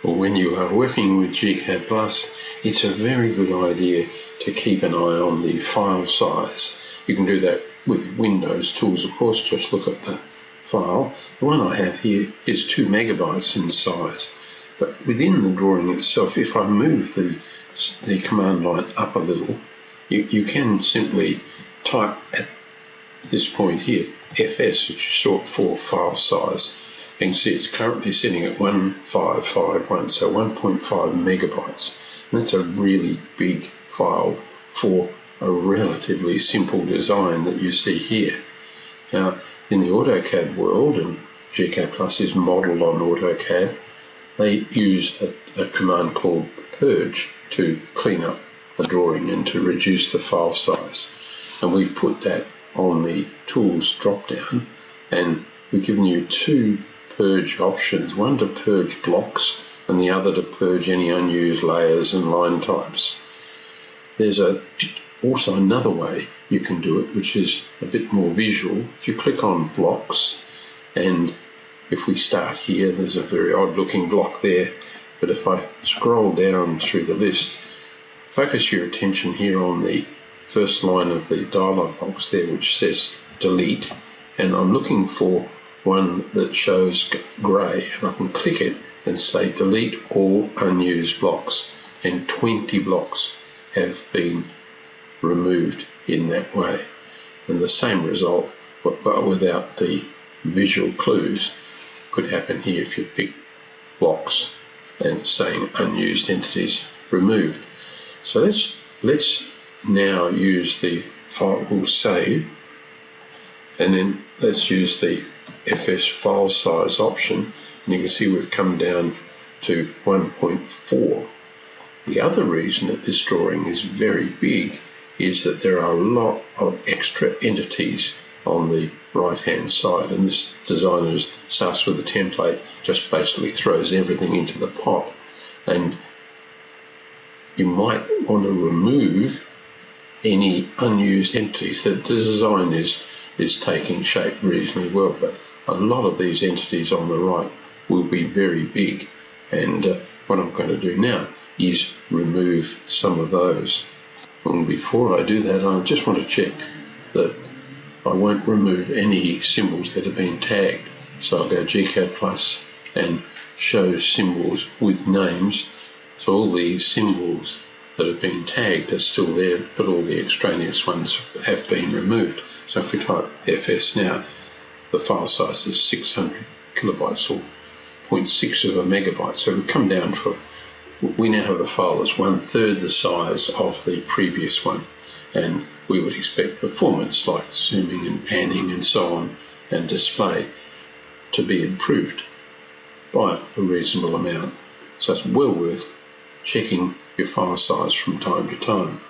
Well, when you are working with gCADPlus, it's a very good idea to keep an eye on the file size. You can do that with Windows tools, of course. Just look at the file. The one I have here is 2 megabytes in size. But within the drawing itself, if I move the command line up a little, you can simply type at this point here, FS, which is short for file size. You can see it's currently sitting at 1551, so 1.5 megabytes. And that's a really big file for a relatively simple design that you see here. Now, in the AutoCAD world, and gCADPlus is modelled on AutoCAD, they use a command called purge to clean up a drawing and to reduce the file size. And we've put that on the tools drop down, and we've given you 2 purge options, one to purge blocks and the other to purge any unused layers and line types. There's also another way you can do it, which is a bit more visual. If you click on blocks, and if we start here, there's a very odd looking block there, but if I scroll down through the list, focus your attention here on the first line of the dialog box there, which says delete, and I'm looking for one that shows grey, and I can click it and say delete all unused blocks, and 20 blocks have been removed in that way. And the same result, but without the visual clues, could happen here if you pick blocks and saying unused entities removed. So let's now use the file, we'll save, and then let's use the FS file size option, and you can see we've come down to 1.4. The other reason that this drawing is very big is that there are a lot of extra entities on the right hand side, and this designer starts with a template, just basically throws everything into the pot, and you might want to remove any unused entities. The design is taking shape reasonably well, but a lot of these entities on the right will be very big, and what I'm going to do now is remove some of those. And before I do that, I just want to check that I won't remove any symbols that have been tagged. So I'll go gCADPlus and show symbols with names. So all these symbols that have been tagged are still there, but all the extraneous ones have been removed. So if we type FS now, the file size is 600 kilobytes or 0.6 of a megabyte. So we've come down we now have a file that's 1/3 the size of the previous one, and we would expect performance like zooming and panning and so on and display to be improved by a reasonable amount. So it's well worth checking your file size from time to time.